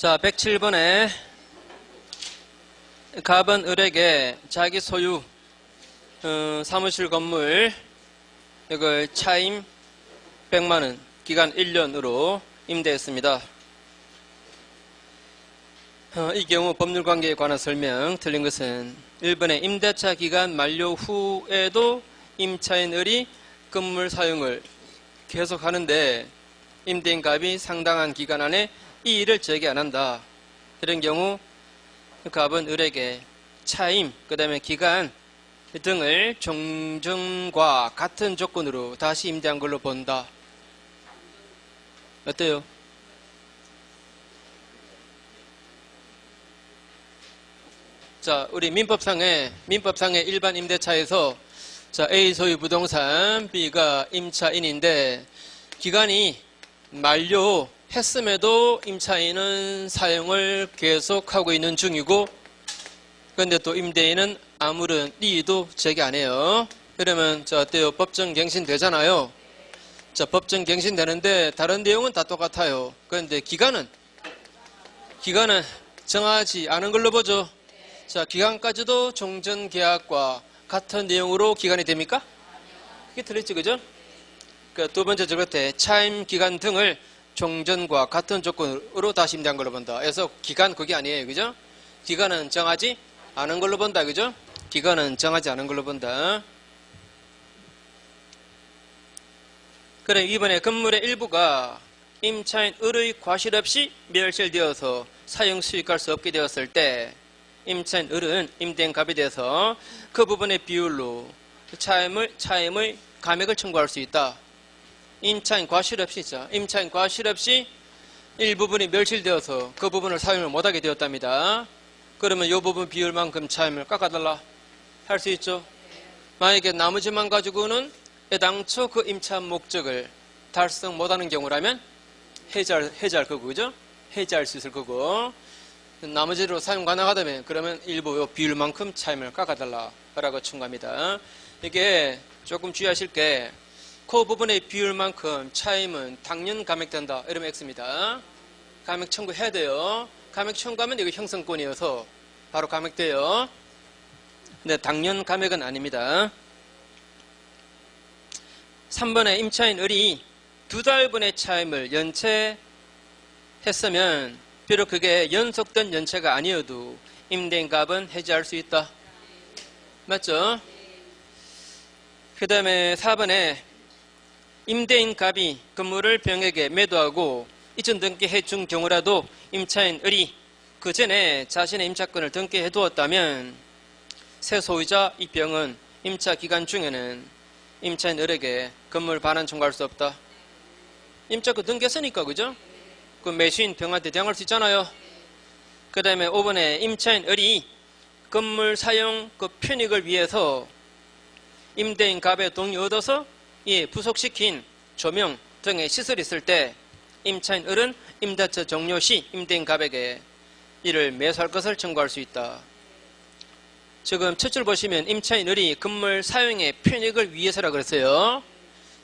자, 107번에 갑은 을에게 자기 소유 사무실 건물 이걸 차임 100만원 기간 1년으로 임대했습니다. 이 경우 법률관계에 관한 설명 틀린 것은 1번에 임대차 기간 만료 후에도 임차인 을이 건물 사용을 계속하는데 임대인 갑이 상당한 기간 안에 이 일을 재개 안 한다. 이런 경우 갑은 을에게 차임, 그 다음에 기간 등을 종전과 같은 조건으로 다시 임대한 걸로 본다. 어때요? 자, 우리 민법상의 일반 임대차에서 자, A 소유 부동산, B가 임차인인데 기간이 만료했음에도 임차인은 사용을 계속하고 있는 중이고 그런데 또 임대인은 아무런 이의도 제기 안 해요. 그러면 자, 어때요? 법정 갱신 되잖아요. 자, 법정 갱신 되는데 다른 내용은 다 똑같아요. 그런데 기간은 정하지 않은 걸로 보죠. 자, 기간까지도 종전계약과 같은 내용으로 기간이 됩니까? 이게 틀렸지, 그죠? 그러니까 두 번째 적을 차임 기간 등을 종전과 같은 조건으로 다시 임대한 걸로 본다. 그래서 기간 그게 아니에요, 그죠? 기간은 정하지 않은 걸로 본다, 그죠? 기간은 정하지 않은 걸로 본다. 그래, 이번에 건물의 일부가 임차인 을의 과실 없이 멸실되어서 사용 수익할 수 없게 되었을 때 임차인 을은 임대인 갑에 대해서 그 부분의 비율로 차임의 감액을 청구할 수 있다. 임차인 과실 없이 일부분이 멸실되어서 그 부분을 사용을 못하게 되었답니다. 그러면 이 부분 비율만큼 차임을 깎아달라 할 수 있죠. 만약에 나머지만 가지고는 애당초 그 임차 목적을 달성 못하는 경우라면 해지할 거고, 그죠? 해지할 수 있을 거고, 나머지로 사용 가능하다면 그러면 일부 비율만큼 차임을 깎아달라라고 청구합니다. 이게 조금 주의하실 게 그 부분의 비율만큼 차임은 당연 감액된다. 이러면 X입니다. 감액 청구해야 돼요. 감액 청구하면 이거 형성권이어서 바로 감액돼요. 근데 당연 감액은 아닙니다. 3번에 임차인 을이 2달분의 차임을 연체했으면 비록 그게 연속된 연체가 아니어도 임대인 갑은 해지할 수 있다. 맞죠? 그 다음에 4번에 임대인 갑이 건물을 병에게 매도하고 이전 등기해 준 경우라도 임차인 을이 그 전에 자신의 임차권을 등기해 두었다면 새 소유자 이 병은 임차 기간 중에는 임차인 을에게 건물 반환 청구할 수 없다. 임차권 등기했으니까, 그죠? 그 매수인 병한테 대항할 수 있잖아요. 그 다음에 5번에 임차인 을이 건물 사용 그 편익을 위해서 임대인 갑의 동의 얻어서 부속시킨 조명 등의 시설이 있을 때 임차인 을은 임대차 종료 시 임대인 갑에게 이를 매수할 것을 청구할 수 있다. 지금 첫 줄 보시면 임차인 을이 건물 사용의 편익을 위해서라 그랬어요.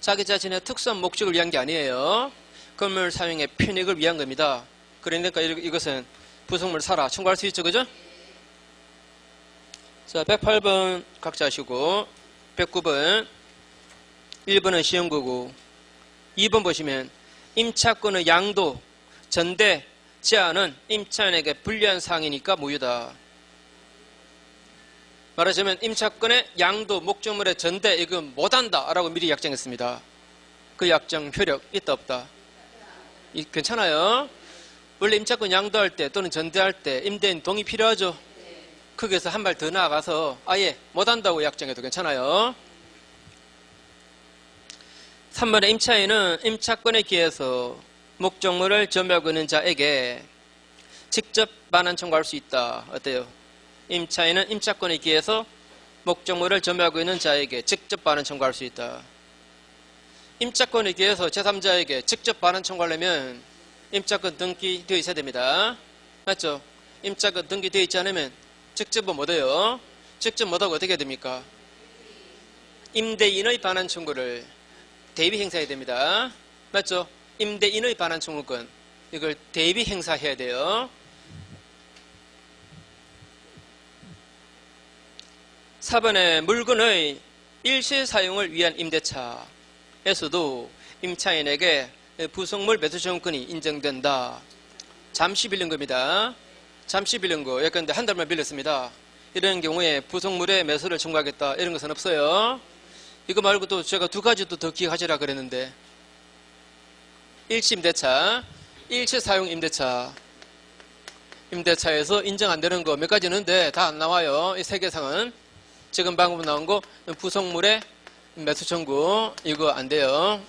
자기 자신의 특수한 목적을 위한 게 아니에요. 건물 사용의 편익을 위한 겁니다. 그러니까 이것은 부속물 사라 청구할 수 있죠, 그죠? 자, 108번 각자 하시고 109번 1번은 시험거고 2번 보시면 임차권의 양도, 전대, 제한은 임차인에게 불리한 사항이니까 무효다. 말하자면 임차권의 양도, 목적물의 전대 이거 못한다 라고 미리 약정했습니다. 그 약정 효력 있다 없다? 괜찮아요. 원래 임차권 양도할 때 또는 전대할 때 임대인 동의 필요하죠. 거기에서 한 발 더 나아가서 아예 못한다고 약정해도 괜찮아요. 3번에 임차인은 임차권에 기해서 목적물을 점유하고 있는 자에게 직접 반환 청구할 수 있다. 어때요? 임차인은 임차권에 기해서 목적물을 점유하고 있는 자에게 직접 반환 청구할 수 있다. 임차권에 기해서 제3자에게 직접 반환 청구하려면 임차권 등기되어 있어야 됩니다. 맞죠? 임차권 등기되어 있지 않으면 직접은 못해요. 직접 못하고 어떻게 해야 됩니까? 임대인의 반환 청구를 대비 행사해야 됩니다. 맞죠? 임대인의 반환 청구권 이걸 대비 행사해야 돼요. 4번에 물건의 일시 사용을 위한 임대차에서도 임차인에게 부속물 매수 청구권이 인정된다. 잠시 빌린 겁니다. 잠시 빌린 거. 예컨대 한 달만 빌렸습니다. 이런 경우에 부속물의 매수를 청구하겠다. 이런 것은 없어요. 이거 말고 또 제가 두 가지 또 더 기억하시라 그랬는데, 일시 임대차, 일시 사용 임대차. 임대차에서 인정 안 되는 거 몇 가지 있는데 다 안 나와요. 이 세 개상은. 지금 방금 나온 거 부속물의 매수 청구 이거 안 돼요.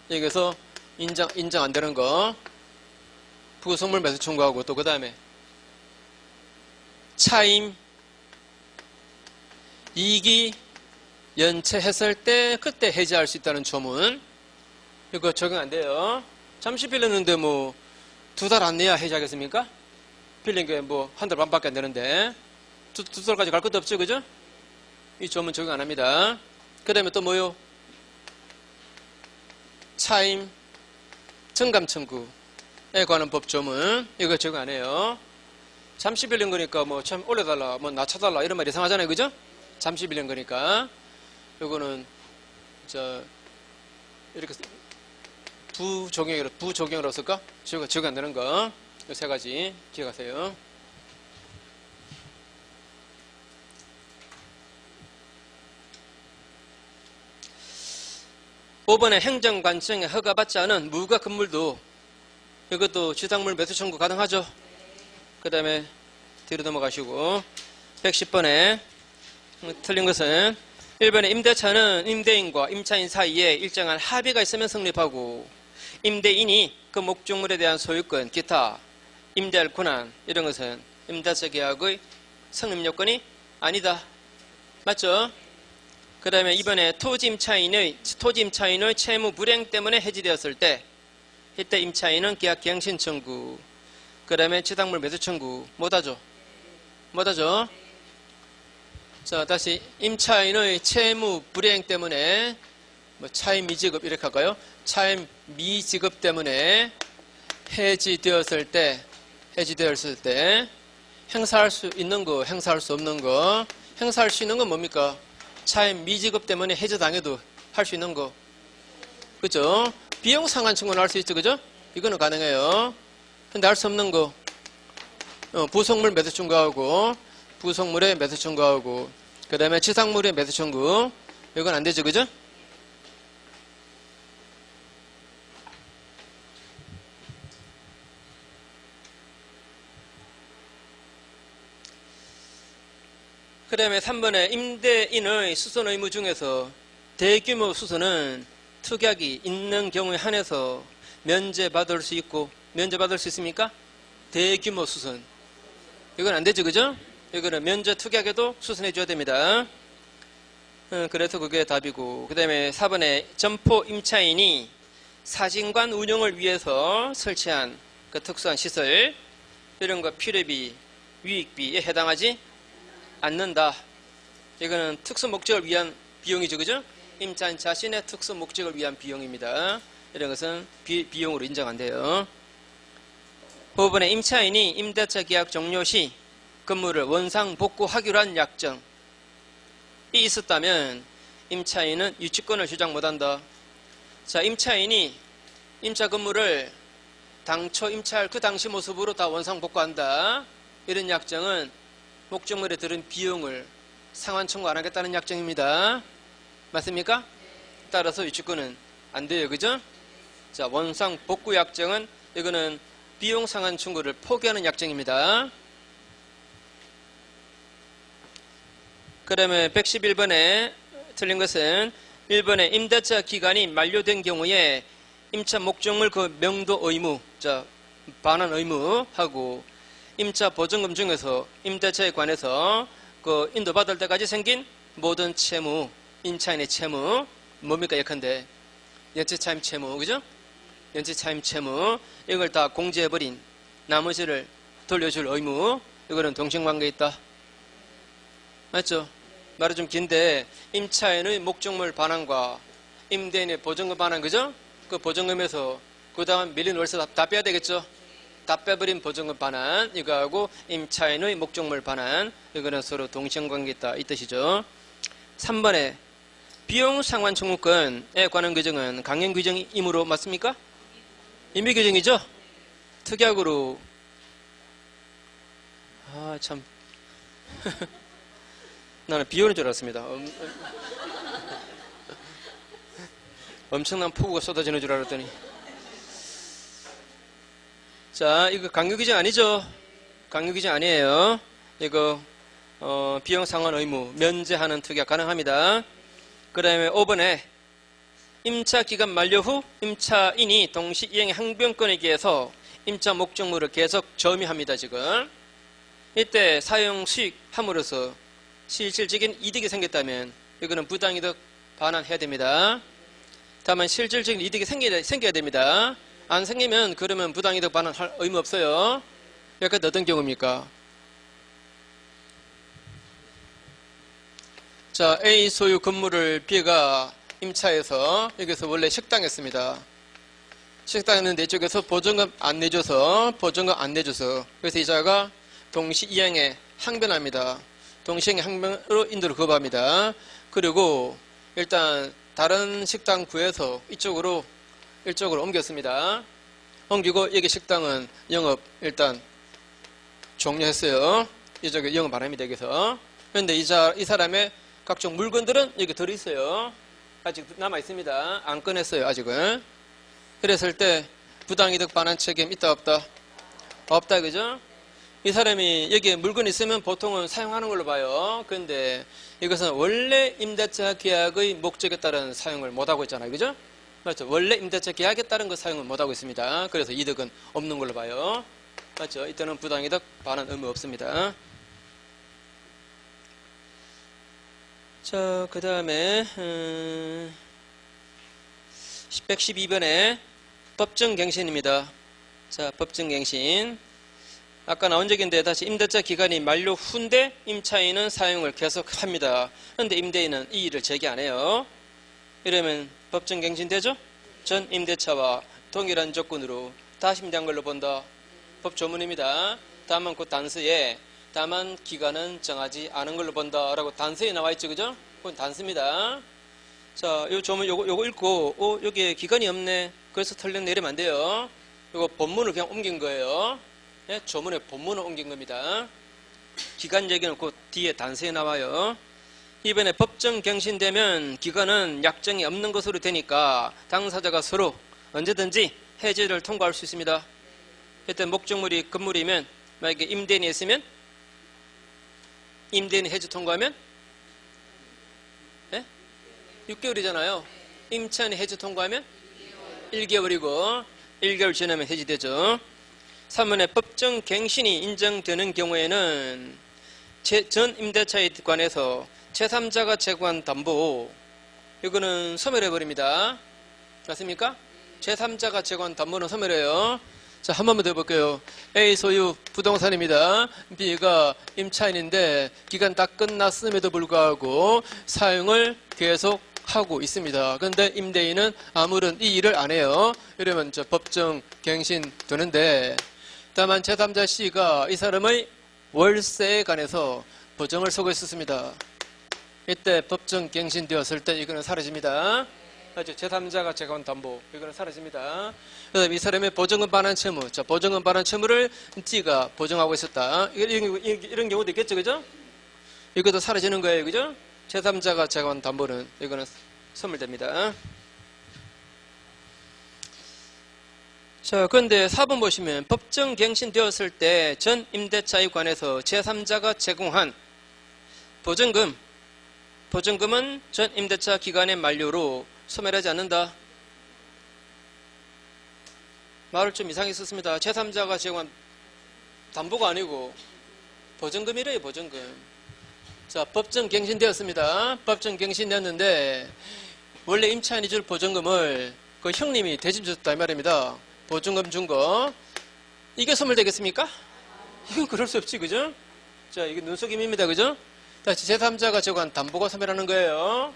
여기서 인정 안 되는 거 부속물 매수 청구하고, 또 그 다음에 차임 이익이 연체했을 때 그때 해지할 수 있다는 조문, 이거 적용 안 돼요. 잠시 빌렸는데 뭐 두 달 안 내야 해지하겠습니까? 빌린 게 뭐 한 달 반밖에 안 되는데 두 달까지 갈 것도 없죠, 그죠? 이 조문 적용 안 합니다. 그 다음에 또 뭐요? 차임 정감 청구에 관한 법 조문, 이거 적용 안 해요. 잠시 빌린 거니까 뭐 참 올려달라, 뭐 낮춰달라 이런 말 이상하잖아요, 그죠? 잠시 빌린 거니까 요거는 이렇게 부적용이라고 쓸까? 적용 안 되는 거, 이 세 가지 기억하세요. 5번에 행정관청에 허가받지 않은 무가 건물도 이것도 지상물 매수 청구 가능하죠. 그 다음에 뒤로 넘어가시고 110번에 틀린 것은 1번에 임대차는 임대인과 임차인 사이에 일정한 합의가 있으면 성립하고, 임대인이 그 목적물에 대한 소유권, 기타 임대할 권한 이런 것은 임대차 계약의 성립 요건이 아니다. 맞죠? 그 다음에 이번에 토지 임차인의 채무 불이행 때문에 해지되었을 때, 이때 임차인은 계약 갱신 청구, 그 다음에 지상물 매수 청구 못하죠. 자, 다시 임차인의 채무 불이행 때문에 뭐 차임 미지급 이렇게 할까요? 차임 미지급 때문에 해지되었을 때 행사할 수 있는 거, 행사할 수 없는 거. 행사할 수 있는 건 뭡니까? 차임 미지급 때문에 해지당해도 할 수 있는 거, 그죠? 비용 상환 청구는 할 수 있죠, 그죠? 이거는 가능해요. 근데 할 수 없는 거, 부속물 매수 청구하고, 부속물의 매수 청구하고, 그 다음에 지상물의 매수 청구, 이건 안 되죠, 그죠? 그 다음에 3번에 임대인의 수선 의무 중에서 대규모 수선은 특약이 있는 경우에 한해서 면제받을 수 있고, 면제받을 수 있습니까? 대규모 수선. 이건 안 되죠, 그죠? 이거는 면제 특약에도 수선해 줘야 됩니다. 그래서 그게 답이고, 그 다음에 4번에 점포 임차인이 사진관 운영을 위해서 설치한 그 특수한 시설, 이런 거 필요비, 유익비에 해당하지 않는다. 이거는 특수 목적을 위한 비용이죠, 그죠? 임차인 자신의 특수 목적을 위한 비용입니다. 이런 것은 비용으로 인정 안 돼요. 5번에 임차인이 임대차 계약 종료 시 건물을 원상 복구하기로 한 약정이 있었다면 임차인은 유치권을 주장 못한다. 자, 임차인이 임차 건물을 당초 임차할 그 당시 모습으로 다 원상 복구한다. 이런 약정은 목적물에 들은 비용을 상환 청구 안 하겠다는 약정입니다. 맞습니까? 따라서 유치권은 안 돼요, 그죠? 자, 원상 복구 약정은 이거는 비용 상환 청구를 포기하는 약정입니다. 그 다음에 111번에 틀린 것은 1번에 임대차 기간이 만료된 경우에 임차 목적물 그 명도 의무, 자, 반환 의무하고, 임차 보증금 중에서 임대차에 관해서 그 인도받을 때까지 생긴 모든 채무, 임차인의 채무, 뭡니까? 예컨대 연체차임 채무, 그죠? 연체차임 채무, 이걸 다 공제해버린 나머지를 돌려줄 의무, 이거는 동생관계에 있다. 맞죠? 말이 좀 긴데, 임차인의 목적물 반환과 임대인의 보증금 반환, 그죠? 그 보증금에서 그 다음 밀린 월세 다 빼야 되겠죠? 다 빼버린 보증금 반환, 이거하고 임차인의 목적물 반환, 이거는 서로 동시행관계 있다 이 뜻이죠. 3번에 비용 상환 청구권에 관한 규정은 강행 규정이므로 맞습니까? 임의 규정이죠. 특약으로 참 나는 비 오는 줄 알았습니다. 엄청난 폭우가 쏟아지는 줄 알았더니. 자, 이거 강요 규정 아니죠? 강요 규정 아니에요. 이거 비용 상환 의무 면제하는 특약 가능합니다. 그 다음에 5번에 임차 기간 만료 후 임차인이 동시 이행의 항변권에 기해서 임차 목적물을 계속 점유합니다. 지금 이때 사용 수익함으로써 실질적인 이득이 생겼다면 이거는 부당이득 반환해야 됩니다. 다만 실질적인 이득이 생겨야 됩니다. 안 생기면 그러면 부당이득 반환할 의무 없어요. 여기까지 어떤 경우입니까? 자, A 소유 건물을 B가 임차해서 여기서 원래 식당했습니다. 식당했는데 이쪽에서 보증금 안 내줘서 그래서 이자가 동시 이행에 항변합니다. 동시행의 항변으로 인도를 거부합니다. 그리고 일단 다른 식당 구해서 이쪽으로 옮겼습니다. 옮기고 여기 식당은 영업 일단 종료했어요. 이쪽에 영업 안 합니다. 여기서. 그런데 이 사람의 각종 물건들은 여기 들어있어요. 아직 남아있습니다. 안 꺼냈어요. 아직은. 그랬을 때 부당이득 반환 책임 있다 없다? 없다. 그죠? 이 사람이 여기에 물건이 있으면 보통은 사용하는 걸로 봐요. 그런데 이것은 원래 임대차 계약의 목적에 따른 사용을 못하고 있잖아요. 그죠? 맞죠? 원래 임대차 계약에 따른 그 사용을 못하고 있습니다. 그래서 이득은 없는 걸로 봐요. 맞죠? 이때는 부당이득 반환 의무 없습니다. 자, 그 다음에 112번에 법정갱신입니다. 자, 법정갱신. 아까 나온 적인데 다시 임대차 기간이 만료 후인데 임차인은 사용을 계속합니다. 그런데 임대인은 이 일을 제기 안 해요. 이러면 법정갱신 되죠? 전 임대차와 동일한 조건으로 다시 임대한 걸로 본다. 법조문입니다. 다만 그 단서에 다만 기간은 정하지 않은 걸로 본다라고 단서에 나와 있죠, 그죠? 그건 단서입니다. 자, 요 조문 요거 읽고 여기에 기간이 없네. 그래서 틀렸네 이러면 안 돼요. 요거 본문을 그냥 옮긴 거예요. 네, 조문에 본문을 옮긴 겁니다. 기간 얘기는 그 뒤에 단서에 나와요. 이번에 법정 갱신되면 기간은 약정이 없는 것으로 되니까 당사자가 서로 언제든지 해지를 통과할 수 있습니다. 이때 목적물이 건물이면 만약에 임대인이 있으면 임대인이 해지 통과하면 6개월이잖아요. 임차인이 해지 통과하면 1개월이고 1개월 지나면 해지되죠. 3번에 법정 갱신이 인정되는 경우에는 전 임대차에 관해서 제3자가 제공한 담보 이거는 소멸해버립니다. 맞습니까? 제3자가 제공한 담보는 소멸해요. 자, 한 번만 더 해볼게요. A 소유 부동산입니다. B가 임차인인데 기간 다 끝났음에도 불구하고 사용을 계속 하고 있습니다. 그런데 임대인은 아무런 이 일을 안 해요. 이러면 법정 갱신 되는데 다만 제3자 C가 이 사람의 월세에 관해서 보증을 서고 있었습니다. 이때 법정 갱신되었을 때 이거는 사라집니다. 제3자가 제공한 담보 이거는 사라집니다. 그다음 이 사람의 보증금 반환 채무, 자, 보증금 반환 채무를 D가 보증하고 있었다. 이런 경우도 있겠죠, 그죠? 이것도 사라지는 거예요, 그죠? 제3자가 제공한 담보는 이거는 소멸됩니다. 자, 그런데 4번 보시면 법정 갱신되었을 때 전 임대차에 관해서 제3자가 제공한 보증금은 전 임대차 기간의 만료로 소멸하지 않는다. 말을 좀 이상했었습니다. 제3자가 제공한 담보가 아니고 보증금이래요, 보증금. 자, 법정 갱신되었습니다. 법정 갱신되었는데 원래 임차인이 줄 보증금을 그 형님이 대신 줬다 이 말입니다. 보증금 준 거. 이게 소멸되겠습니까? 이건 그럴 수 없지, 그죠? 자, 이게 눈속임입니다, 그죠? 다시 제3자가 제공한 담보가 소멸하는 거예요.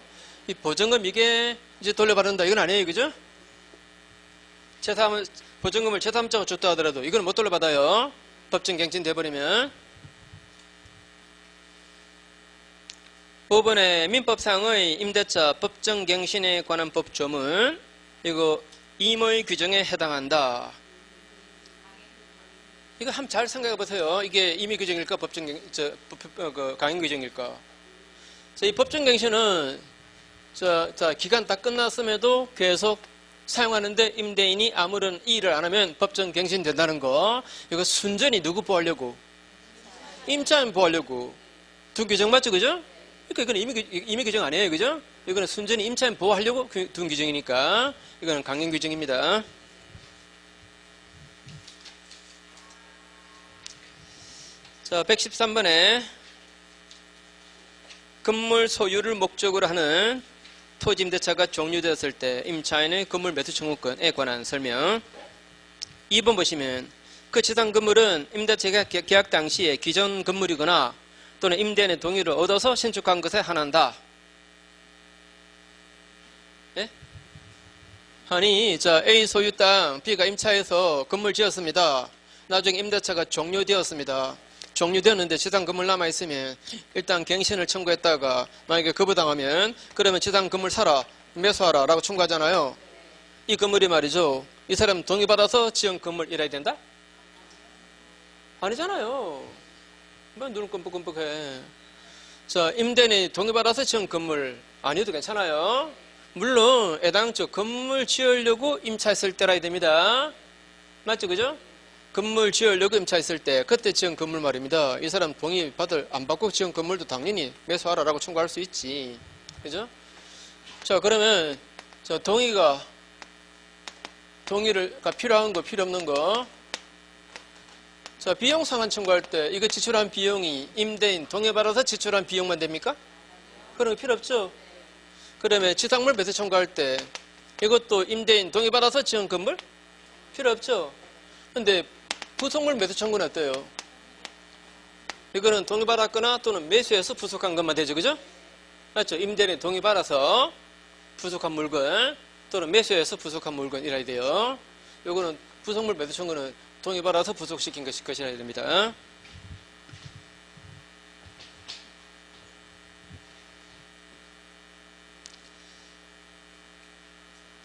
이 보증금 이게 이제 돌려받는다, 이건 아니에요, 그죠? 보증금을 제3자가 줬다 하더라도 이건 못 돌려받아요. 법정갱신 돼버리면. 5번에 민법상의 임대차 법정갱신에 관한 법조문, 이거 임의 규정에 해당한다. 이거 한번 잘 생각해 보세요. 이게 임의 규정일까 강행 규정일까? 이 법정갱신은 기간 다 끝났음에도 계속 사용하는데 임대인이 아무런 이의를 안 하면 법정갱신 된다는 거. 이거 순전히 누구 보호하려고? 임차인 보호하려고. 두 규정 맞죠, 그죠? 그러니까 이거는 임의 규정 아니에요, 그죠? 이거는 순전히 임차인 보호하려고 둔 규정이니까 이거는 강행 규정입니다. 자, 113번에 건물 소유를 목적으로 하는 토지 임대차가 종료되었을 때 임차인의 건물 매수 청구권에 관한 설명. 2번 보시면 그 지상 건물은 임대차 계약 당시에 기존 건물이거나 또는 임대인의 동의를 얻어서 신축한 것에 한한다. 예? 아니, A 소유 땅 B가 임차해서 건물 지었습니다. 나중에 임대차가 종료되었습니다. 종료되었는데 지상 건물 남아있으면 일단 갱신을 청구했다가 만약에 거부당하면 그러면 지상 건물 사라, 매수하라 라고 청구하잖아요. 이 건물이 말이죠, 이 사람 동의받아서 지은 건물이라야 된다? 아니잖아요. 뭐 눈을 끔뻑끔뻑해. 자, 임대인이 동의받아서 지은 건물 아니어도 괜찮아요. 물론 애당초 건물 지으려고 임차했을 때라야 됩니다. 맞죠, 그죠? 건물 지으려고 임차했을 때 그때 지은 건물 말입니다. 이 사람 동의 안 받고 지은 건물도 당연히 매수하라라고 청구할 수 있지, 그죠? 자, 그러면 동의가 필요한 거 필요 없는 거. 자, 비용 상한 청구할 때 이거 지출한 비용이 임대인 동의받아서 지출한 비용만 됩니까? 그런 거 필요 없죠. 그러면 지상물 매수 청구할 때 이것도 임대인 동의받아서 지은 건물? 필요 없죠. 근데 부속물 매수 청구는 어때요? 이거는 동의받았거나 또는 매수해서 부속한 것만 되죠, 그죠? 맞죠? 임대인이 동의받아서 부속한 물건 또는 매수해서 부속한 물건이라야 돼요. 이거는 부속물 매수 청구는 동의받아서 부속시킨 것이라야 됩니다.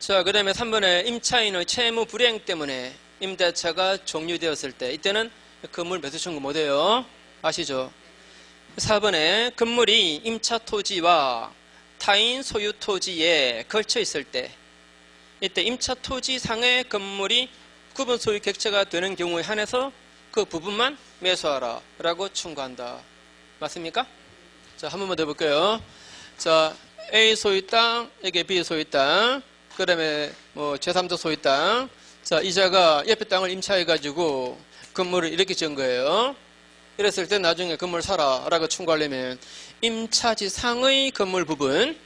자, 그 다음에 3번에 임차인의 채무 불이행 때문에 임대차가 종료되었을 때 이때는 건물 매수 청구 못해요. 아시죠? 4번에 건물이 임차 토지와 타인 소유 토지에 걸쳐 있을 때 이때 임차 토지 상의 건물이 구분 소유 객체가 되는 경우에 한해서 그 부분만 매수하라 라고 청구한다. 맞습니까? 자, 한 번만 더 볼게요. 자, A 소유 땅, 여기 B 소유 땅, 그 다음에 제3자 소유 땅. 자, 이자가 옆에 땅을 임차해가지고 건물을 이렇게 지은 거예요. 이랬을 때 나중에 건물 사라 라고 청구하려면 임차지 상의 건물 부분,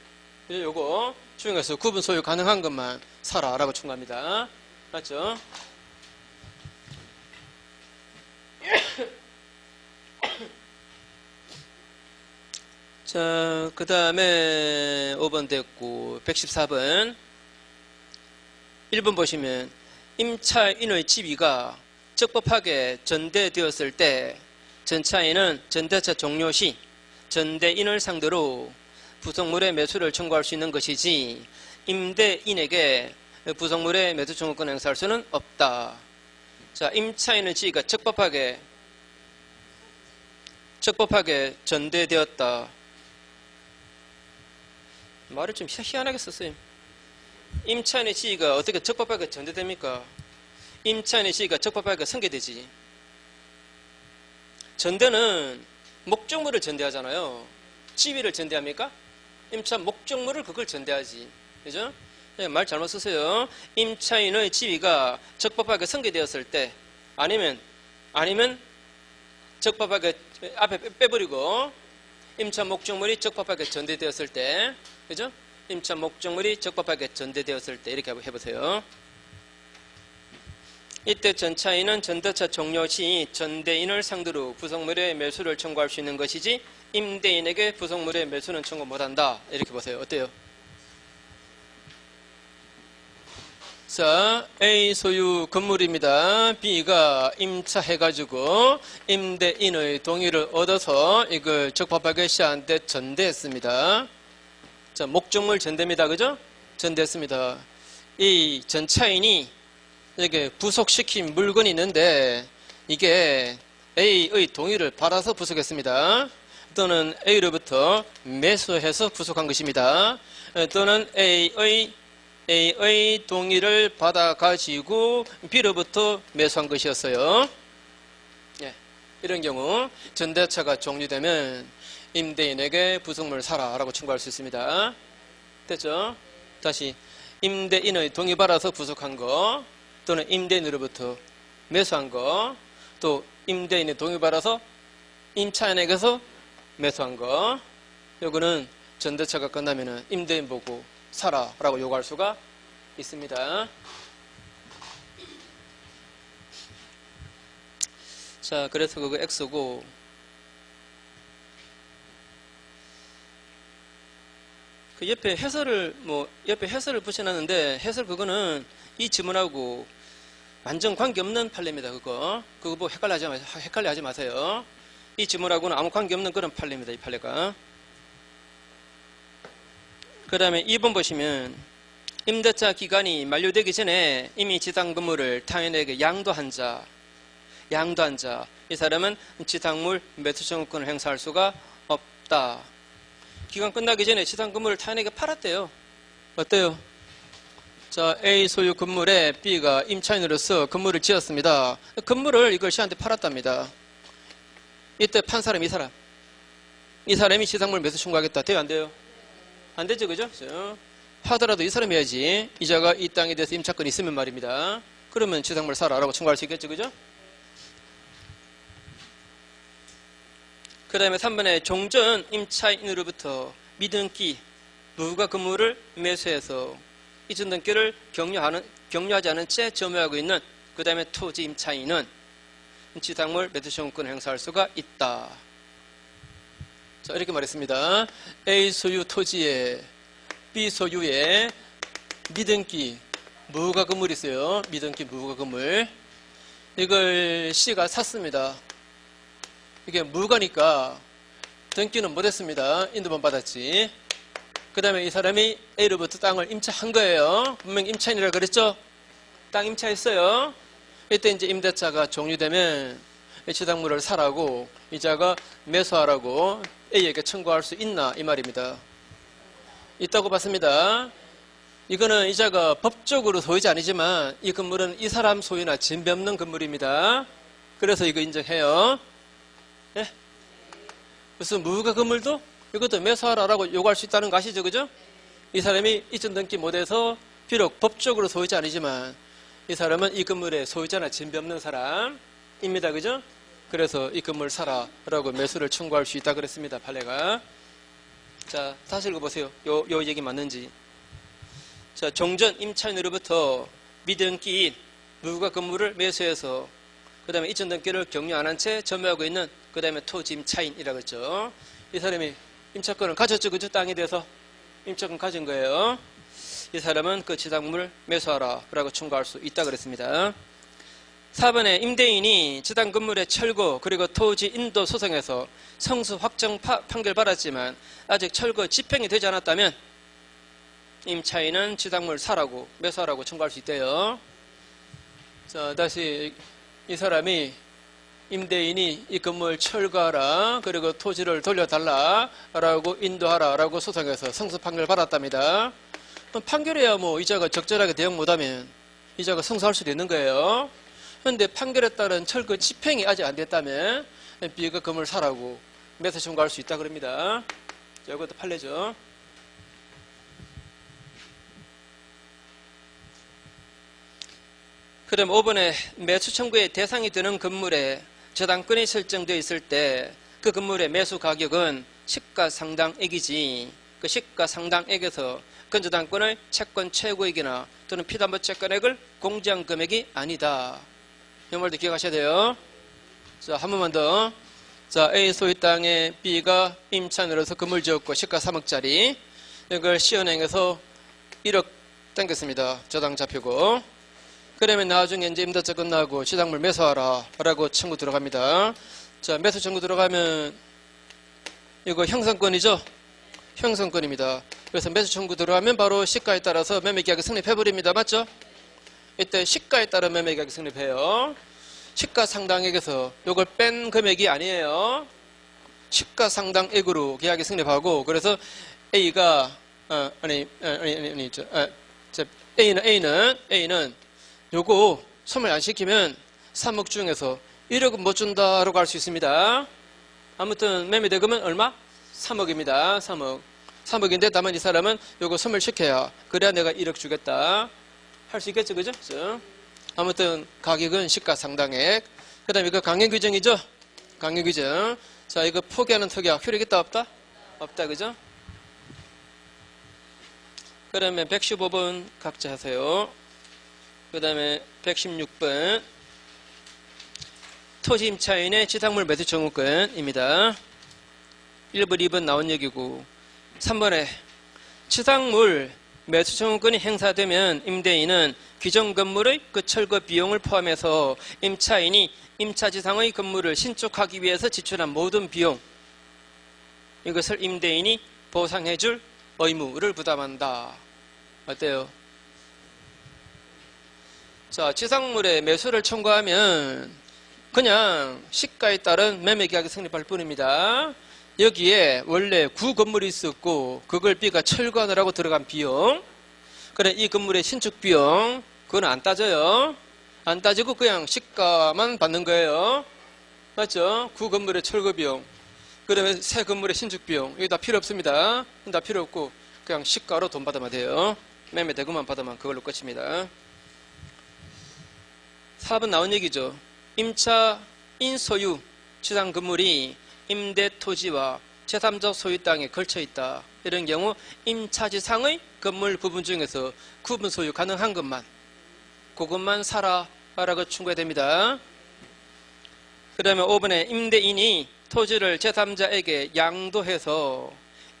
요거 중에서 구분 소유 가능한 것만 사라 라고 청구합니다. 맞죠? 자, 그 다음에 5번 됐고 114번 1번 보시면 임차인의 지위가 적법하게 전대되었을 때 전차인은 전대차 종료 시 전대인을 상대로 부속물의 매수를 청구할 수 있는 것이지 임대인에게 부속물의 매수 청구권 행사할 수는 없다. 자, 임차인의 지위가 적법하게 전대되었다. 말을 좀 희한하게 썼어요. 임차인의 지위가 어떻게 적법하게 전대됩니까? 임차인의 지위가 적법하게 선계되지. 전대는 목적물을 전대하잖아요. 지위를 전대합니까? 임차 목적물을 그걸 전대하지. 그죠? 말 잘못 쓰세요. 임차인의 지위가 적법하게 선계되었을 때 아니면 적법하게 앞에 빼버리고 임차 목적물이 적법하게 전대되었을 때, 그죠? 임차 목적물이 적법하게 전대되었을 때 이렇게 해보세요. 이때 전차인은 전대차 종료 시 전대인을 상대로 부속물의 매수를 청구할 수 있는 것이지 임대인에게 부속물의 매수는 청구 못한다. 이렇게 보세요. 어때요? 자, A 소유 건물입니다. B가 임차해가지고 임대인의 동의를 얻어서 이걸 적법하게 C한테 전대했습니다. 자, 목적물 전대입니다. 그죠? 전대했습니다. 이 전차인이 이렇게 부속시킨 물건이 있는데 이게 A의 동의를 받아서 부속했습니다. 또는 A로부터 매수해서 부속한 것입니다. 또는 A의 동의를 받아가지고 B로부터 매수한 것이었어요. 예, 이런 경우 전대차가 종료되면 임대인에게 부속물을 사라 라고 청구할 수 있습니다. 됐죠? 다시 임대인의 동의 받아서 부속한 거, 또는 임대인으로부터 매수한 거, 또 임대인의 동의 받아서 임차인에게서 매수한 거, 요거는 전대차가 끝나면은 임대인 보고 사라 라고 요구할 수가 있습니다. 자, 그래서 그거 X고, 그 옆에 해설을 붙여놨는데, 해설 그거는 이 지문하고 완전 관계없는 판례입니다. 그거 뭐 헷갈려 하지 마세요. 이 지문하고는 아무 관계없는 그런 판례입니다. 이 판례가. 그 다음에 2번 보시면 임대차 기간이 만료되기 전에 이미 지상 건물을 타인에게 양도한 자, 이 사람은 지상물 매수 청구권을 행사할 수가 없다. 기간 끝나기 전에 지상 건물을 타인에게 팔았대요. 어때요? 자, A 소유 건물에 B가 임차인으로서 건물을 지었습니다. 건물을 이걸 C한테 팔았답니다. 이때 판 사람이 이 사람이 지상물 매수 청구하겠다. 돼요, 안 돼요? 안 되죠, 그죠? 하더라도 이 사람이 해야지. 이자가 이 땅에 대해서 임차권이 있으면 말입니다. 그러면 지상물 사라라고 청구할 수 있겠죠, 그죠? 그 다음에 3번에 종전 임차인으로부터 미등기 무가 건물을 매수해서 이전 등기를 격려하지 않은 채 점유하고 있는 그 다음에 토지 임차인은 지상물 매수 청구권을 행사할 수가 있다. 자, 이렇게 말했습니다. A 소유 토지에 B 소유의 미등기 무가 건물이 있어요. 미등기 무가 건물. 이걸 C가 샀습니다. 이게 무가니까 등기는 못했습니다. 인도만 받았지. 그 다음에 이 사람이 A로부터 땅을 임차한 거예요. 분명히 임차인이라고 그랬죠? 땅 임차했어요. 이때 이제 임대차가 종료되면 지상물을 사라고 이자가 매수하라고 A에게 청구할 수 있나 이 말입니다. 있다고 봤습니다. 이거는 이자가 법적으로 소유자 아니지만 이 건물은 이 사람 소유나 진배 없는 건물입니다. 그래서 이거 인정해요. 예? 무슨 무가 건물도 이것도 매수하라고 요구할 수 있다는 거 아시죠? 그죠? 이 사람이 이전 등기 못해서 비록 법적으로 소유자 아니지만 이 사람은 이 건물의 소유자나 진배 없는 사람입니다. 그죠? 그래서 이 건물 사라라고 매수를 청구할 수 있다 그랬습니다. 판례가. 자, 다시 읽어보세요. 요 얘기 맞는지. 자, 종전 임차인으로부터 미등기인 무가 건물을 매수해서 그 다음에 이전 등기를 격려 안 한 채 점유하고 있는 그 다음에 토지 임차인이라고 했죠. 이 사람이 임차권을 가졌죠. 그죠? 땅에 대해서 임차권 가진 거예요. 이 사람은 그 지상물을 매수하라 라고 청구할 수 있다 그랬습니다. 4번에 임대인이 지상 건물의 철거 그리고 토지 인도 소송에서 성수 확정 판결 받았지만 아직 철거 집행이 되지 않았다면 임차인은 지상물 사라고 매수하라고 청구할 수 있대요. 자, 다시 이 사람이 임대인이 이 건물 철거하라 그리고 토지를 돌려달라 라고 인도하라 라고 소송해서 성수 판결 받았답니다. 판결해야 뭐 이자가 적절하게 대응 못하면 이자가 성수할 수도 있는 거예요. 그런데 판결에 따른 철거 집행이 아직 안 됐다면 B가 건물 사라고 매수 청구할 수 있다 그럽니다. 자, 이것도 판례죠. 그럼 5번에 매수 청구의 대상이 되는 건물에 저당권이 설정되어 있을 때 그 건물의 매수 가격은 시가상당액이지 그 시가상당액에서 건저당권의 채권 최고액이나 또는 피담보 채권액을 공제한 금액이 아니다. 이 말도 기억하셔야 돼요. 자, 한 번만 더. 자, A 소유 땅에 B가 임차인으로서 건물 지었고 시가 3억짜리 이걸 시은행에서 1억 땡겼습니다. 저당 잡히고. 그러면 나중에 이제 임대차 끝나고 지상물 매수하라 라고 청구 들어갑니다. 자, 매수 청구 들어가면 이거 형성권이죠? 형성권입니다. 그래서 매수 청구 들어가면 바로 시가에 따라서 매매계약이 성립해버립니다. 맞죠? 이때 시가에 따라 매매계약이 성립해요. 시가 상당액에서 이걸 뺀 금액이 아니에요. 시가 상당액으로 계약이 성립하고, 그래서 A가 A는 요거 소멸 안 시키면 3억 중에서 1억은 못 준다라고 할 수 있습니다. 아무튼 매매 대금은 얼마? 3억입니다. 3억인데 다만 이 사람은 요거 소멸시켜야, 그래야 내가 1억 주겠다 할 수 있겠죠, 그죠? 아무튼 가격은 시가 상당액. 그 다음에 이거 강행규정이죠? 강행규정. 자, 이거 포기하는 특약 효력 있다 없다? 없다, 그죠? 그러면 115번 각자 하세요. 그 다음에 116번 토지 임차인의 지상물 매수 청구권입니다. 1번, 2번 나온 얘기고, 3번에 지상물 매수 청구권이 행사되면 임대인은 기존 건물의 그 철거 비용을 포함해서 임차인이 임차지상의 건물을 신축하기 위해서 지출한 모든 비용, 이것을 임대인이 보상해줄 의무를 부담한다. 어때요? 자, 지상물의 매수를 청구하면 그냥 시가에 따른 매매계약이 성립할 뿐입니다. 여기에 원래 구건물이 있었고 그걸 B가 철거하느라고 들어간 비용, 그래 이 건물의 신축 비용, 그건 안 따져요. 안 따지고 그냥 시가만 받는 거예요. 맞죠? 구건물의 철거 비용, 그러면 새 건물의 신축 비용, 이거 다 필요 없습니다. 다 필요 없고 그냥 시가로 돈 받으면 돼요. 매매 대금만 받으면 그걸로 끝입니다. 4번 나온 얘기죠. 임차 인소유 지상 건물이 임대 토지와 제3자 소유 땅에 걸쳐 있다. 이런 경우 임차지상의 건물 부분 중에서 구분 소유 가능한 것만, 그것만 사라라고 충고해야 됩니다. 그 다음에 5번에 임대인이 토지를 제3자에게 양도해서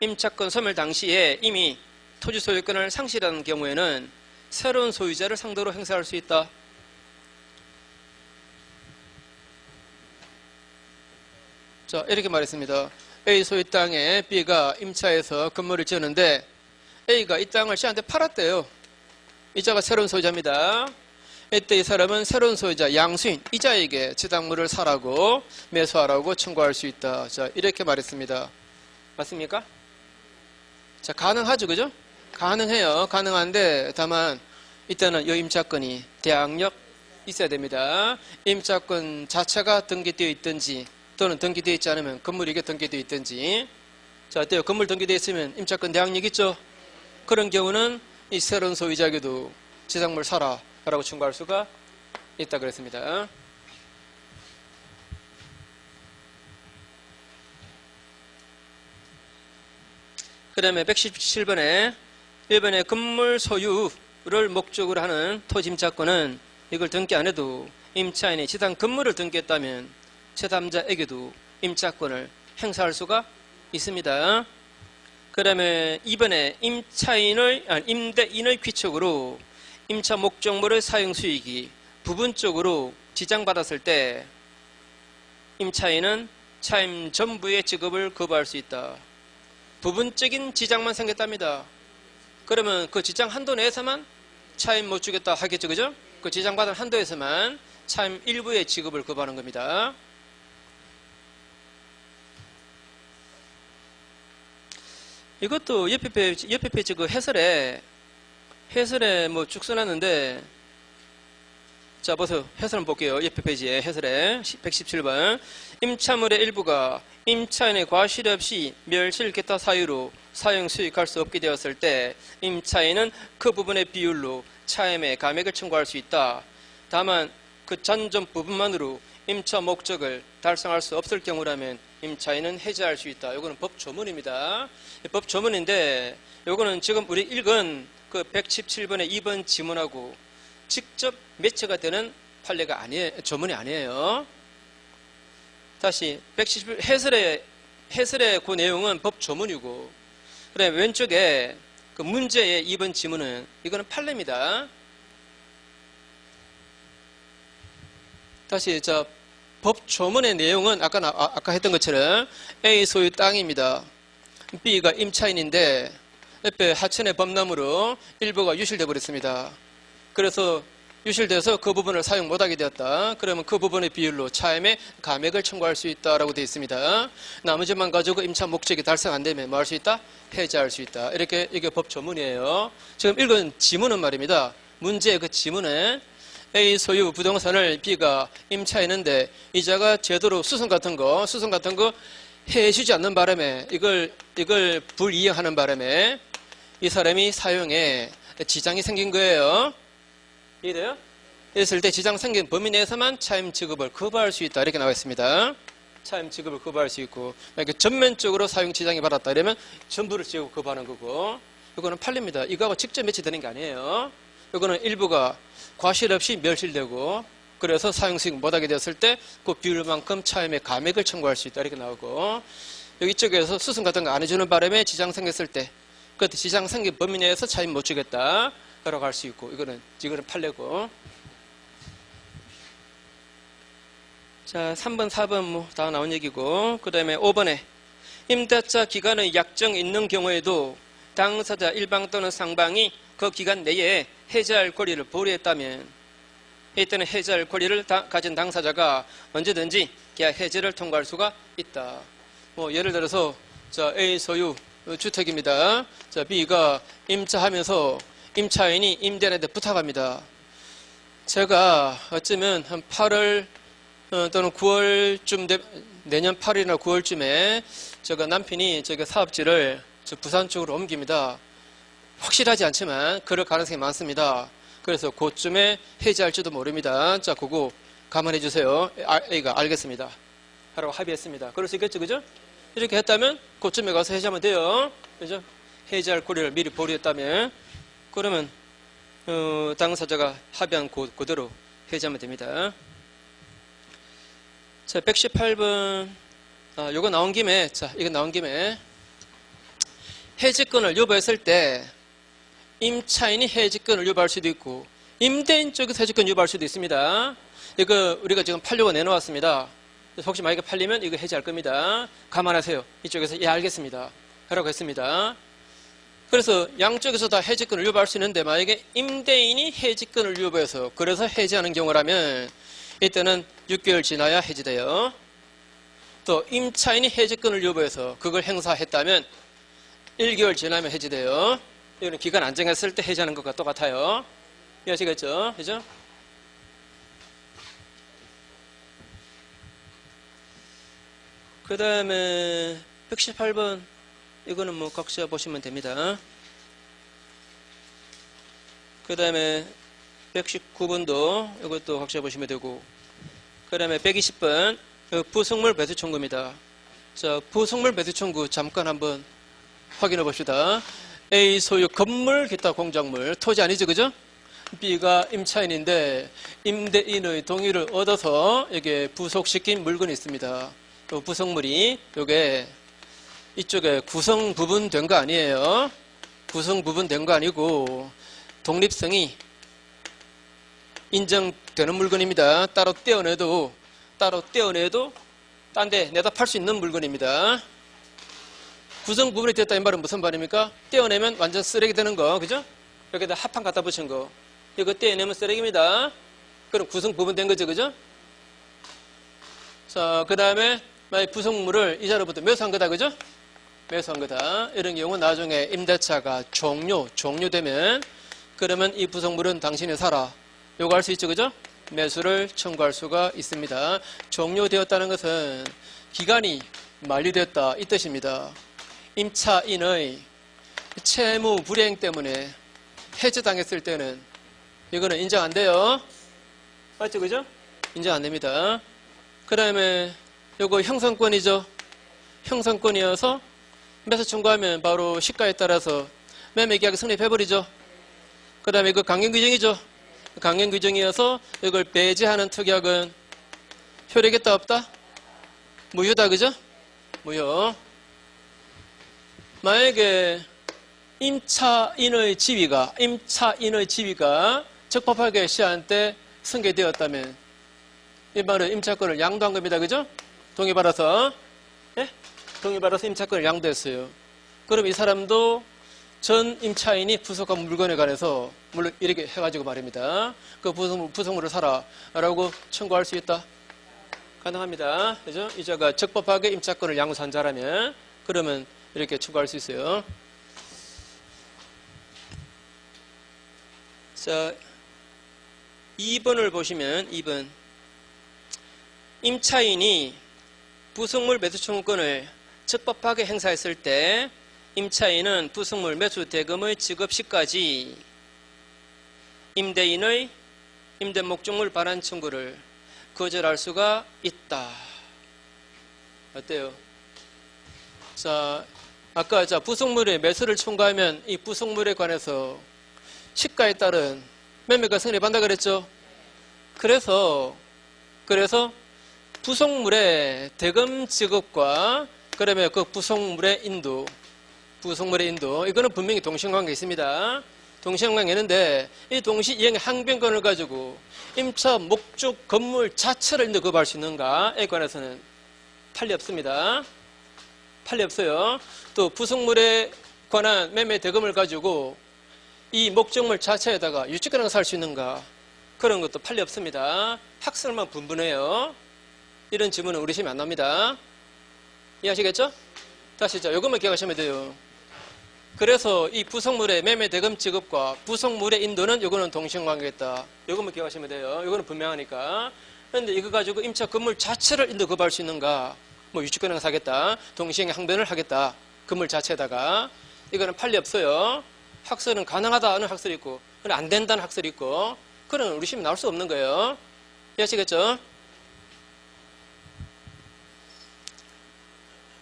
임차권 소멸 당시에 이미 토지 소유권을 상실한 경우에는 새로운 소유자를 상대로 행사할 수 있다. 자, 이렇게 말했습니다. A 소유 땅에 B가 임차해서 건물을 지었는데 A가 이 땅을 C한테 팔았대요. 이자가 새로운 소유자입니다. 이때 이 사람은 새로운 소유자 양수인 이자에게 지상물을 사라고 매수하라고 청구할 수 있다. 자, 이렇게 말했습니다. 맞습니까? 자, 가능하죠, 그죠? 가능해요. 가능한데 다만 이때는 이 임차권이 대항력 있어야 됩니다. 임차권 자체가 등기되어 있든지 또는 등기되어 있지 않으면 건물이 이게 등기되어 있든지. 자, 어때요? 건물 등기되어 있으면 임차권 대항력 있죠? 그런 경우는 이 새로운 소유자에게도 지상물 사라 라고 청구할 수가 있다 그랬습니다. 그 다음에 117번에 1번에 건물 소유를 목적으로 하는 토지 임차권은 이걸 등기 안 해도 임차인이 지상 건물을 등기했다면 제3자에게도 임차권을 행사할 수가 있습니다. 그 다음에 2번에 임대인의 귀촉으로 임차 목적물의 사용 수익이 부분적으로 지장받았을 때 임차인은 차임 전부의 지급을 거부할 수 있다. 부분적인 지장만 생겼답니다. 그러면 그 지장 한도 내에서만 차임 못 주겠다 하겠죠, 그죠? 그 지장받은 한도에서만 차임 일부의 지급을 거부하는 겁니다. 이것도 옆에 페이지 그 해설에 뭐 쭉 써놨는데, 자, 보세요. 해설 한번 볼게요. 옆에 페이지에 해설에 117번. 임차물의 일부가 임차인의 과실 없이 멸실 기타 사유로 사용 수익할 수 없게 되었을 때 임차인은 그 부분의 비율로 차임의 감액을 청구할 수 있다. 다만 그 잔존 부분만으로 임차 목적을 달성할 수 없을 경우라면 임차인은 해지할 수 있다. 이거는 법 조문입니다. 법 조문인데 이거는 지금 우리 읽은 그 117번의 2번 지문하고 직접 매치가 되는 판례가 아니에요. 조문이 아니에요. 다시 117 해설의 그 내용은 법 조문이고, 그다음에 왼쪽에 그 문제의 2번 지문은 이거는 판례입니다. 다시 법 조문의 내용은 아까 했던 것처럼 A 소유 땅입니다. B가 임차인인데 옆에 하천의 범람으로 일부가 유실돼 버렸습니다. 그래서 유실돼서 그 부분을 사용 못하게 되었다. 그러면 그 부분의 비율로 차임의 감액을 청구할 수 있다라고 되어 있습니다. 나머지만 가지고 임차 목적이 달성 안 되면 뭐 할 수 있다? 해지할 수 있다. 이게 법 조문이에요. 지금 읽은 지문은 말입니다. 문제의 그 지문은 A 소유 부동산을 B가 임차했는데 이자가 제대로 수선 같은 거 해주지 않는 바람에 이걸 불이행하는 바람에 이 사람이 사용에 지장이 생긴 거예요. 이해돼요? 이랬을 때 지장 생긴 범위 내에서만 차임 지급을 거부할 수 있다. 이렇게 나와 있습니다. 차임 지급을 거부할 수 있고, 만약에 전면적으로 사용 지장이 받았다. 이러면 전부를 지급 거부하는 거고, 이거는 판례입니다. 이거하고 직접 매치되는 게 아니에요. 이거는 일부가 과실 없이 멸실되고, 그래서 사용 수익 못하게 되었을 때 그 비율만큼 차임의 감액을 청구할 수 있다. 이렇게 나오고, 여기 쪽에서 수승 같은 거 안 해주는 바람에 지장 생겼을 때, 그 지장 생긴 범위 내에서 차임 못 주겠다. 라고 할 수 있고, 이거는 판례고. 자, 3번, 4번 뭐 다 나온 얘기고, 그 다음에 5번에 임대차 기간의 약정이 있는 경우에도 당사자 일방 또는 상방이 그 기간 내에 해지할 권리를 보류했다면 이때는 해지할 권리를 가진 당사자가 언제든지 계약 해지를 통과할 수가 있다. 뭐 예를 들어서 A 소유 주택입니다. B가 임차하면서 임차인이 임대인한테 부탁합니다. 제가 어쩌면 한 8월 또는 9월쯤 내년 8월이나 9월쯤에 제가 남편이 저기 사업지를 부산 쪽으로 옮깁니다. 확실하지 않지만 그럴 가능성이 많습니다. 그래서 그쯤에 해지할지도 모릅니다. 자, 그거 감안해 주세요. A가 알겠습니다. 하라고 합의했습니다. 그럴 수 있겠죠, 그죠? 이렇게 했다면 그쯤에 가서 해지하면 돼요. 그죠? 해지할 권리를 미리 보류했다면 그러면 당사자가 합의한 그대로 해지하면 됩니다. 자, 118번. 이거 나온 김에 해지권을 유보했을 때 임차인이 해지권을 유보할 수도 있고 임대인 쪽에서 해지권 유보할 수도 있습니다. 이거 우리가 지금 판례가 내놓았습니다. 혹시 만약에 팔리면 이거 해지할 겁니다. 감안하세요. 이쪽에서 예 알겠습니다. 하라고 했습니다. 그래서 양쪽에서 다 해지권을 유보할 수 있는데 만약에 임대인이 해지권을 유보해서 그래서 해지하는 경우라면 이때는 6개월 지나야 해지돼요. 또 임차인이 해지권을 유보해서 그걸 행사했다면 1개월 지나면 해지돼요. 이거는 기간 안 정했을 때 해지하는 것과 똑같아요. 이해하시겠죠? 그죠? 그 다음에 118번 이거는 뭐 각자 보시면 됩니다. 그 다음에 119번도 이것도 각자 보시면 되고, 그 다음에 120번 부속물 배수 청구입니다. 자, 부속물 배수 청구 잠깐 한번 확인해 봅시다. A 소유 건물 기타 공작물 토지 아니죠, 그죠? B가 임차인인데 임대인의 동의를 얻어서 이게 부속시킨 물건이 있습니다. 요 부속물이 요게 이쪽에 구성 부분 된 거 아니에요. 구성 부분 된 거 아니고 독립성이 인정되는 물건입니다. 따로 떼어내도 딴 데 내다 팔 수 있는 물건입니다. 구성 부분이 됐다 이 말은 무슨 말입니까? 떼어내면 완전 쓰레기 되는 거, 그죠? 여기다 합판 갖다 붙인 거. 이거 떼어내면 쓰레기입니다. 그럼 구성 부분 된 거죠, 그죠? 자, 그 다음에 만약 부속물을 이자로부터 매수한 거다, 그죠? 매수한 거다. 이런 경우는 나중에 임대차가 종료되면 그러면 이 부속물은 당신이 사라. 요거 할 수 있죠, 그죠? 매수를 청구할 수가 있습니다. 종료되었다는 것은 기간이 만료되었다 이 뜻입니다. 임차인의 채무 불이행 때문에 해지당했을 때는 이거는 인정 안 돼요. 맞죠, 그죠? 인정 안 됩니다. 그 다음에 요거 형성권이죠. 형성권이어서 매수 청구하면 바로 시가에 따라서 매매 계약이 성립해버리죠. 그 다음에 이거 강행규정이죠. 강행규정이어서 이걸 배제하는 특약은 효력이 있다 없다? 무효다, 그죠? 무효. 만약에 임차인의 지위가 적법하게 시한때 승계되었다면 이 말은 임차권을 양도한 겁니다. 그죠? 동의받아서 동의받아서 임차권을 양도했어요. 그럼 이 사람도 전 임차인이 부속한 물건에 관해서 물론 이렇게 해가지고 말입니다. 그 부속물을 사라 라고 청구할 수 있다. 가능합니다. 그죠? 이자가 적법하게 임차권을 양도한 자라면 그러면 이렇게 청구할 수 있어요. 자, 2번을 보시면 2번 임차인이 부속물 매수 청구권을 적법하게 행사했을 때 임차인은 부속물 매수 대금의 지급 시까지 임대인의 임대 목적물 반환 청구를 거절할 수가 있다. 어때요? 자, 아까 부속물의 매수를 청구하면 이 부속물에 관해서 시가에 따른 매매가 성립한다 그랬죠? 그래서 부속물의 대금 지급과 그러면 그 부속물의 인도 이거는 분명히 동시관계가 있습니다. 동시관계가 있는데 이 동시이행의 항변권을 가지고 임차 목적 건물 자체를 인도 거부할 수 있는가에 관해서는 판례 없습니다. 판례 없어요. 또 부속물에 관한 매매 대금을 가지고 이 목적물 자체에다가 유치권을 살 수 있는가 그런 것도 판례 없습니다. 학설만 분분해요. 이런 질문은 우리 시험에 안 나옵니다. 이해하시겠죠? 다시 이것만 기억하시면 돼요. 그래서 이 부속물의 매매 대금 지급과 부속물의 인도는 이거는 동시관계겠다. 이것만 기억하시면 돼요. 이거는 분명하니까. 그런데 이거 가지고 임차 건물 자체를 인도 거부할 수 있는가? 뭐 유치권을 사겠다. 동시행의 항변을 하겠다. 건물 자체에다가. 이거는 판례 없어요. 학설은 가능하다는 학설이 있고 안 된다는 학설이 있고 그런 우리 시험에 나올 수 없는 거예요. 이해하시겠죠?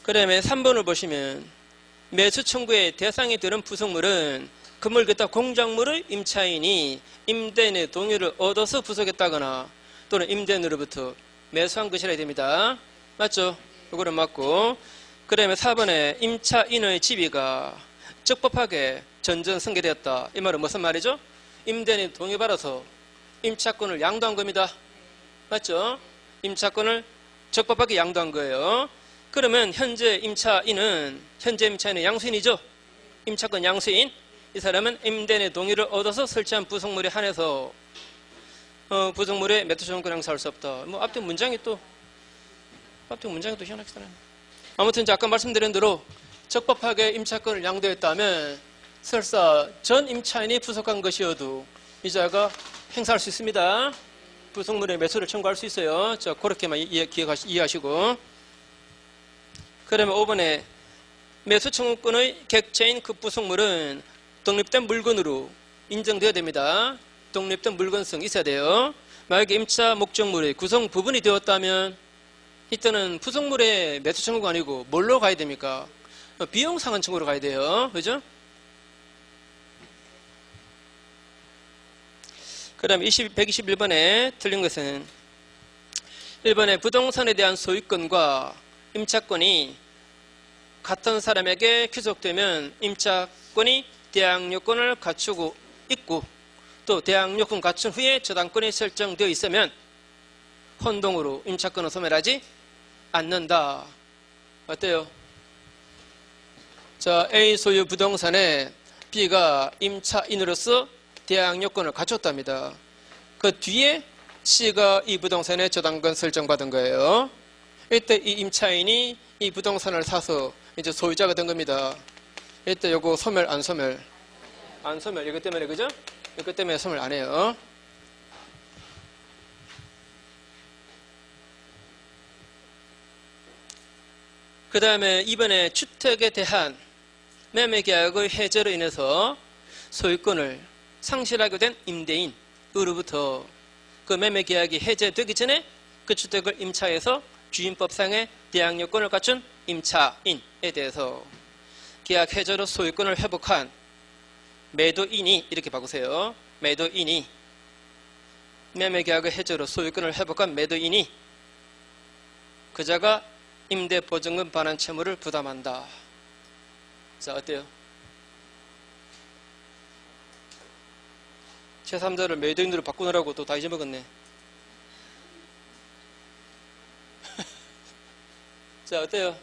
그 다음에 3번을 보시면 매수 청구의 대상이 되는 부속물은 건물 곁다 공작물의 임차인이 임대인의 동의를 얻어서 부속했다거나 또는 임대인으로부터 매수한 것이라 됩니다. 맞죠? 이거는 맞고 그 다음에 4번에 임차인의 지위가 적법하게 전전 승계되었다. 이 말은 무슨 말이죠? 임대인의 동의받아서 임차권을 양도한 겁니다. 맞죠? 임차권을 적법하게 양도한 거예요. 그러면 현재 임차인은 양수인이죠. 임차권 양수인. 이 사람은 임대인의 동의를 얻어서 설치한 부속물에 한해서 부속물에 매수 청구권 행사할 수 없다. 뭐 앞뒤 문장이 또 희한하게 쓰네. 아무튼 아까 말씀드린 대로 적법하게 임차권을 양도했다면 설사 전 임차인이 부속한 것이어도 이자가 행사할 수 있습니다. 부속물의 매수를 청구할 수 있어요. 자, 그렇게만 이해하시고. 그러면 5번에 매수 청구권의 객체인 그 부속물은 독립된 물건으로 인정되어야 됩니다. 독립된 물건성 있어야 돼요. 만약에 임차 목적물의 구성 부분이 되었다면 이때는 부속물의 매수 청구가 아니고 뭘로 가야 됩니까? 비용 상환 청구로 가야 돼요. 그죠? 그 다음에 121번에 틀린 것은 1번에 부동산에 대한 소유권과 임차권이 같은 사람에게 귀속되면 임차권이 대항요건을 갖추고 있고 또 대항요건 갖춘 후에 저당권이 설정되어 있으면 혼동으로 임차권을 소멸하지 않는다. 어때요? 자, A 소유 부동산에 B가 임차인으로서 대항요건을 갖췄답니다. 그 뒤에 C가 이 부동산에 저당권 설정받은 거예요. 이때 이 임차인이 이 부동산을 사서 이제 소유자가 된 겁니다. 이때 요거 소멸 안 소멸? 안 소멸. 이것 때문에 그죠? 이것 때문에 소멸 안 해요. 그 다음에 이번에 주택에 대한 매매계약의 해제로 인해서 소유권을 상실하게 된 임대인으로부터 그 매매계약이 해제되기 전에 그 주택을 임차해서 주인법상의 대항요건을 갖춘 임차인에 대해서 계약 해제로 소유권을 회복한 매도인이 이렇게 바꾸세요. 매도인이 매매계약의 해제로 소유권을 회복한 매도인이 그자가 임대보증금 반환 채무를 부담한다. 자, 어때요? 제3자를 매도인으로 바꾸느라고 또 다 잊어먹었네. 자, 어때요?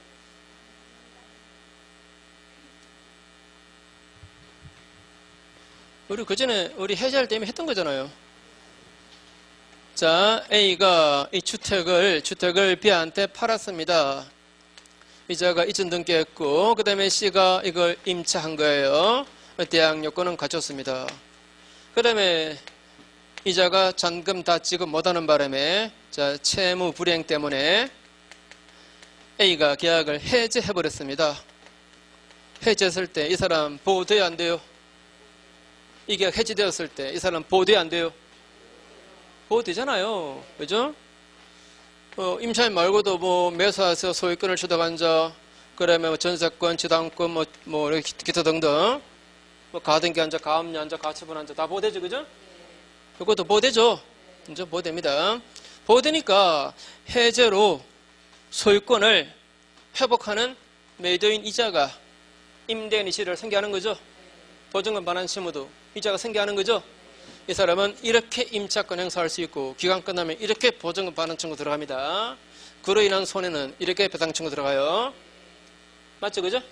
우리 그전에 우리 해제할 때문에 했던 거잖아요. 자, A가 이 주택을 B한테 팔았습니다. 이자가 이전 등기했고, 그 다음에 C가 이걸 임차한 거예요. 대항 요건은 갖췄습니다. 그 다음에 이자가 잔금 다 지급 못하는 바람에, 자, 채무 불이행 때문에 A가 계약을 해제해버렸습니다. 해제했을 때 이 사람 보호돼야 안 돼요? 이 계약 해지되었을 때 이 사람 보호돼야 안 돼요? 보호되잖아요. 그죠? 임차인 말고도 뭐 매수해서 소유권을 취득한 자, 그러면 전세권, 지당권, 뭐 이렇게 기타 등등, 뭐 가등기한 자, 가압류한 자, 가처분한 자 다 보호되죠, 그죠? 이것도 보호되죠. 이제 보호됩니다. 보호되니까 해제로 소유권을 회복하는 매도인 이자가 임대인의 실을 생겨하는 거죠. 보증금 반환 채무도 이자가 생겨하는 거죠. 이 사람은 이렇게 임차권 행사할 수 있고, 기간 끝나면 이렇게 보증금 반환 청구 들어갑니다. 그로 인한 손해는 이렇게 배상 청구 들어가요. 맞죠, 그죠?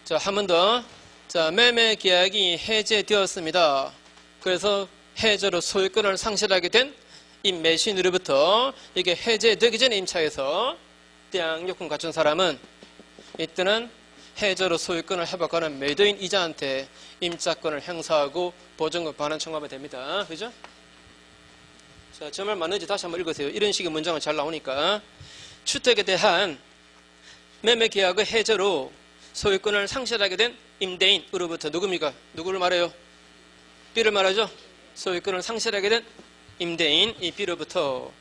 자, 한 번 더. 자, 매매 계약이 해제되었습니다. 그래서 해제로 소유권을 상실하게 된 이 매수인으로부터 이게 해제되기 전에 임차해서 대항 요건 갖춘 사람은 이때는 해제로 소유권을 회복하는 매도인 이자한테 임차권을 행사하고 보증금 반환 청구하면 됩니다. 그죠? 자, 저 말 맞는지 다시 한번 읽으세요. 이런 식의 문장은 잘 나오니까. 주택에 대한 매매 계약의 해제로 소유권을 상실하게 된 임대인으로부터 누굽니까? 누구를 말해요? B를 말하죠? 소유권을 상실하게 된 임대인 이 B로부터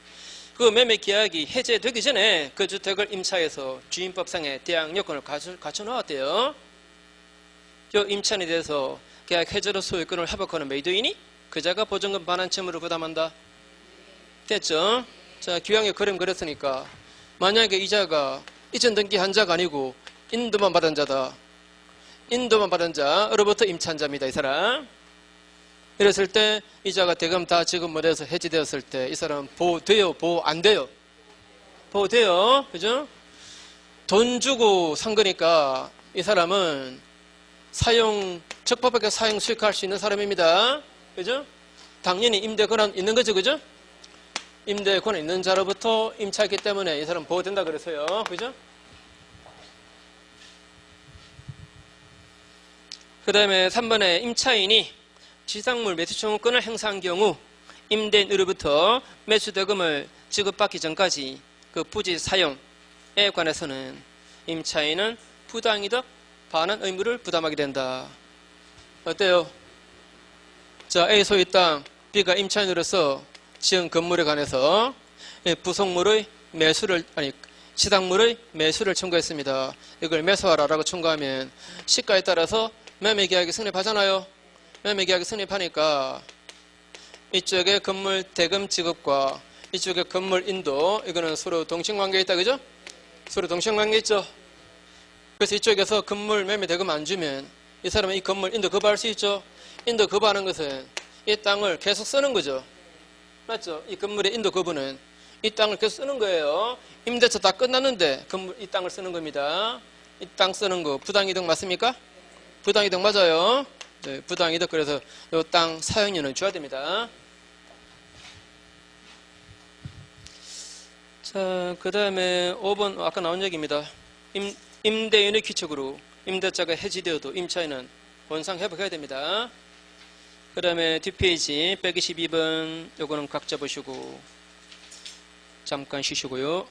그 매매 계약이 해제되기 전에 그 주택을 임차해서 주임법상의 대항 요건을 갖춰 놓았대요. 저 임차인에 대해서 계약 해제로 소유권을 회복하는 매도인이 그자가 보증금 반환 채무를 부담한다. 됐죠? 자, 기왕에 그림 그렸으니까 만약에 이자가 이전 등기한 자가 아니고 인도만 받은 자다. 인도만 받은 자로부터 임차한 자입니다. 이 사람. 이랬을 때 이자가 대금 다 지급 못해서 해지되었을 때 이 사람은 보호돼요? 보호 안 돼요? 보호돼요. 그죠? 돈 주고 산 거니까 이 사람은 적법하게 사용 수익할 수 있는 사람입니다. 그죠? 당연히 임대 권한 있는 거죠. 그죠? 임대 권한 있는 자로부터 임차했기 때문에 이 사람 보호된다 그래서요. 그죠? 그 다음에 3번에 임차인이 지상물 매수 청구권을 행사한 경우 임대인으로부터 매수 대금을 지급받기 전까지 그 부지 사용에 관해서는 임차인은 부당이득 반환 의무를 부담하게 된다. 어때요? 자, A 소유 땅, B가 임차인으로서 지은 건물에 관해서 부속물의 매수를 지상물의 매수를 청구했습니다. 이걸 매수하라라고 청구하면 시가에 따라서 매매계약이 성립하잖아요. 매매계약이 성립하니까 이쪽에 건물 대금 지급과 이쪽에 건물 인도 이거는 서로 동식관계에 있다. 그죠? 서로 동식관계 있죠? 그래서 이쪽에서 건물 매매 대금 안 주면 이 사람은 이 건물 인도 거부할 수 있죠? 인도 거부하는 것은 이 땅을 계속 쓰는 거죠. 맞죠? 이 건물의 인도 거부는 이 땅을 계속 쓰는 거예요. 임대차 다 끝났는데 이 땅을 쓰는 겁니다. 이 땅 쓰는 거 부당이득 맞습니까? 부당이득 맞아요. 네, 부당이득. 그래서 이 땅 사용료는 줘야 됩니다. 자, 그 다음에 5번 아까 나온 얘기입니다. 임대인의 귀책으로 임대차가 해지되어도 임차인은 원상 회복해야 됩니다. 그 다음에 뒷페이지 122번 요거는 각자 보시고 잠깐 쉬시고요.